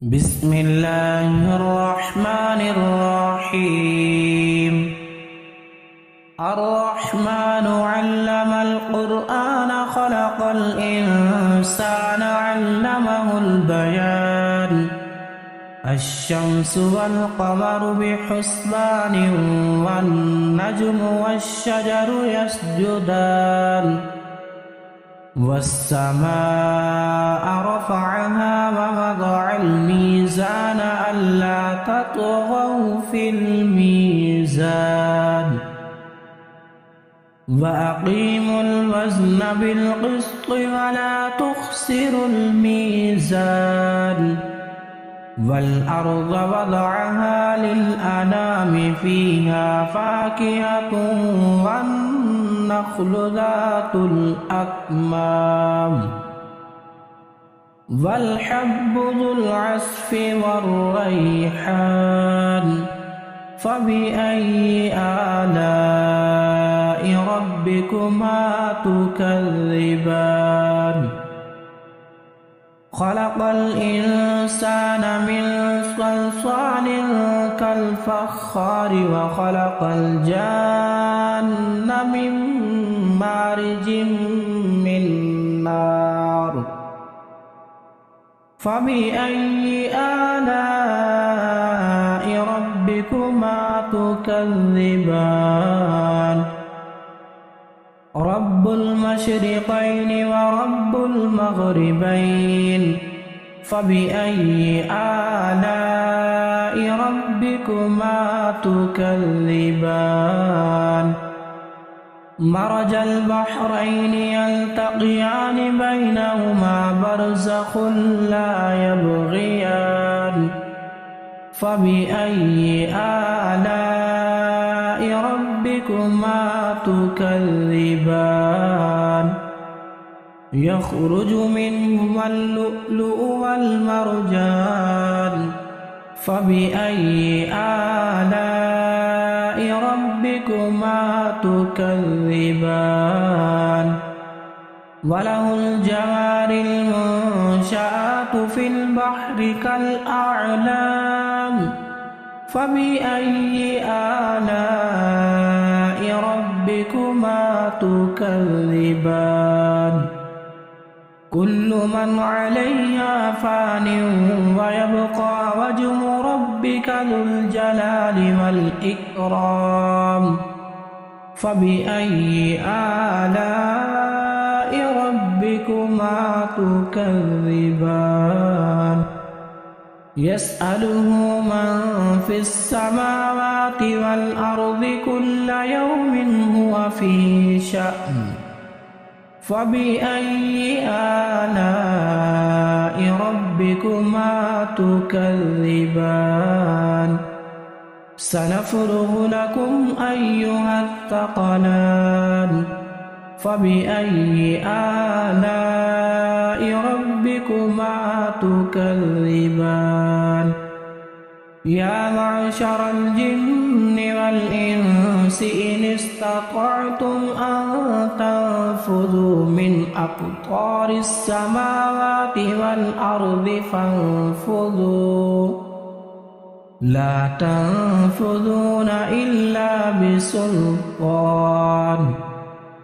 بسم الله الرحمن الرحيم الرحمن علم القرآن خلق الإنسان علمه البيان الشمس والقمر بحسبان والنجم والشجر يسجدان والسماء رفعها ووضع الميزان ألا تطغوا في الميزان وأقيموا الوزن بالقسط ولا تخسروا الميزان والأرض وضعها للأنام فيها فاكهة والنخل ذات الأكمام والحب ذو العصف والريحان فبأي آلاء ربكما تكذبان خلق الإنسان من صلصال كالفخار وخلق الجان من مارج من نار فبأي آلاء ربكما تكذبان رب المشرقين ورب المغربين فبأي آلاء ربكما تكذبان مرج البحرين يلتقيان بينهما برزخ لا يبغيان فبأي آلاء ربكما تكذبان يخرج منهما اللؤلؤ والمرجان فبأي آلاء ربكما تكذبان وله الجوار المنشآت في البحر كالأعلام فبأي آلاء ربكما تكذبان كل من عليها فان ويبقى وجه ربك ذو الجلال والإكرام فبأي آلاء ربكما تكذبان يسأله من في السماوات والأرض كل يوم هو في شأن فبأي آلاء ربكما تكذبان سنفرغ لكم أيها الثقلان فبأي آلاء ربكما تكذبان يا معشر الجن والإنس إن استطعتم أن تنفذوا من أقطار السماوات والأرض فانفذوا لا تنفذون إلا بسلطان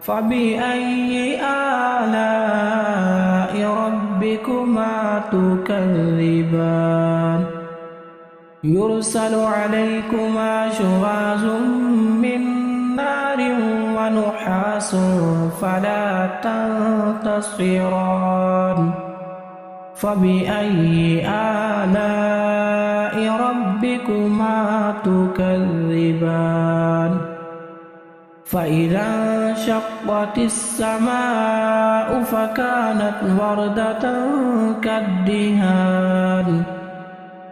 فبأي آلاء ربكما تكذبان يرسل عليكما شواظ من نار ونحاس فلا تنتصران فبأي آلاء ربكما تكذبان فإذا انشقت السماء فكانت وردة كالدهان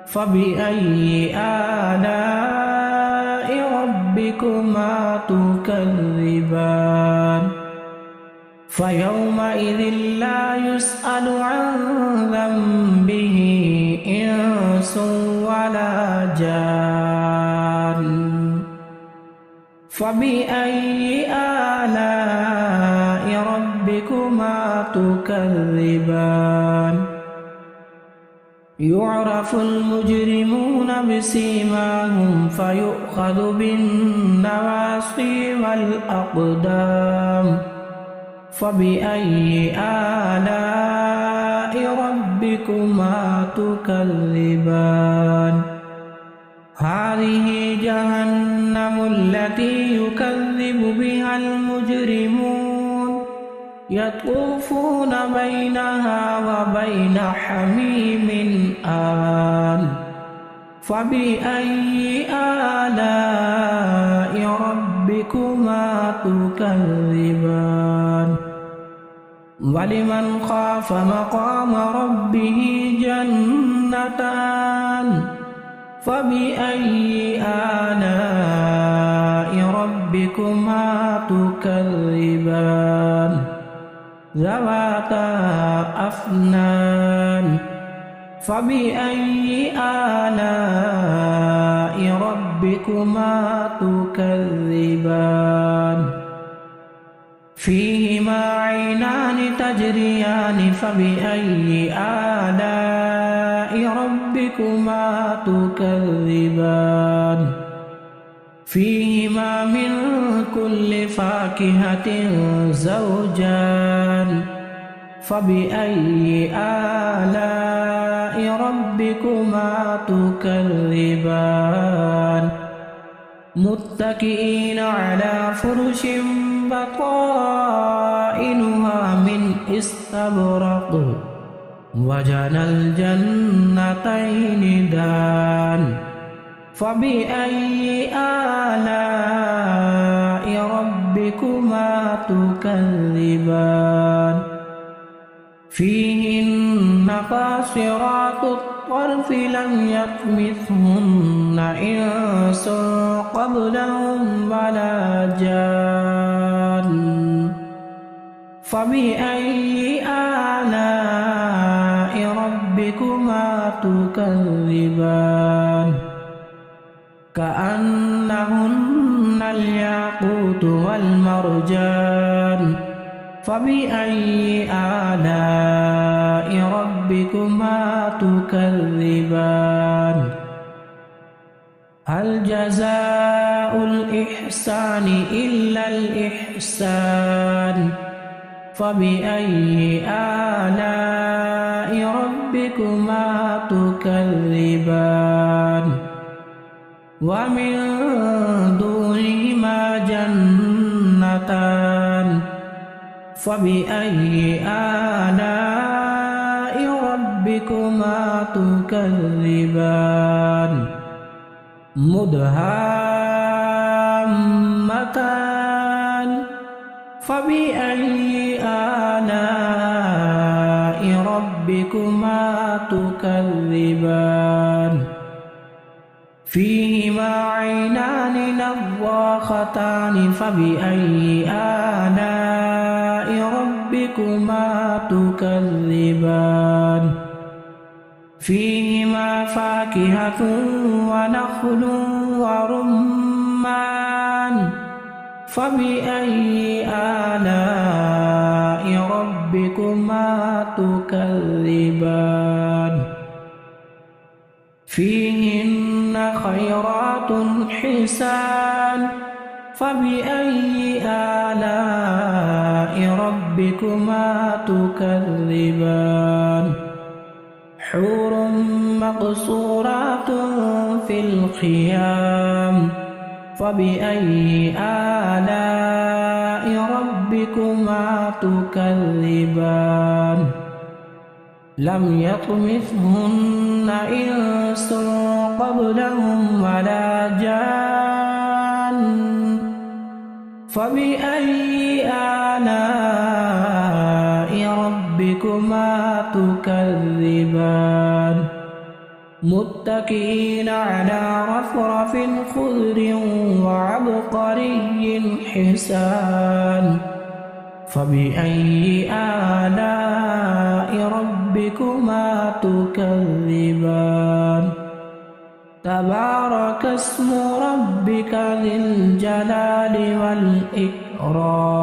فبأي آلاء ربكما تكذبان فيومئذ لا يسأل عن ذنبه إنس ولا جان فبأي آلاء ربكما تكذبان يعرف المجرمون بسيماهم فيؤخذ بالنواصي والأقدام فبأي آلاء ربكما تكذبان هذه جهنم التي يكذب بها المجرمون يطوفون بينها وبين حميم آن فبأي آلاء ربكما تكذبان ولمن خاف مقام ربه جنتان فبأي آلاء ربكما تكذبان ذواتا أفنان فبأي آلاء ربكما تكذبان فيهما عينان تجريان فبأي آلاء ربكما تكذبان فيهما من كل فاكهة زوجان فبأي آلاء ربكما تكذبان متكئين على فرش بطائنها من استبرق وجنى الجنتين دان فبأي آلاء ربكما تكذبان فيهن قاصرات الطرف لم يطمثهن إنس قبلهم ولا جان فبأي آلاء ربكما تكذبان كأنهن الياقوت والمرجان فبأي آلاء ربكما تكذبان هل جزاء الإحسان إلا الإحسان فبأي آلاء ربكما تكذبان ومن دونهما جنتان فبأي آلاء ربكما تكذبان مدهامتان فبأي آلاء ربكما تكذبان فيهما عينان نضاختان فبأي آلاء ربكما تكذبان فيهما فاكهة ونخل ورمان فبأي آلاء ربكما تكذبان فيهن خيرات حسان فبأي آلاء ربكما تكذبان حور مقصورات في الخيام فبأي آلاء ربكما تكذبان لم يطمثهن إنس قبلهم ولا جان فبأي آلاء ربكما تكذبان متكئين على رفرف خضر وعبقري حسان فبأي آلاء ربكما تكذبان تبارك اسم ربك ذي الجلال والإكرام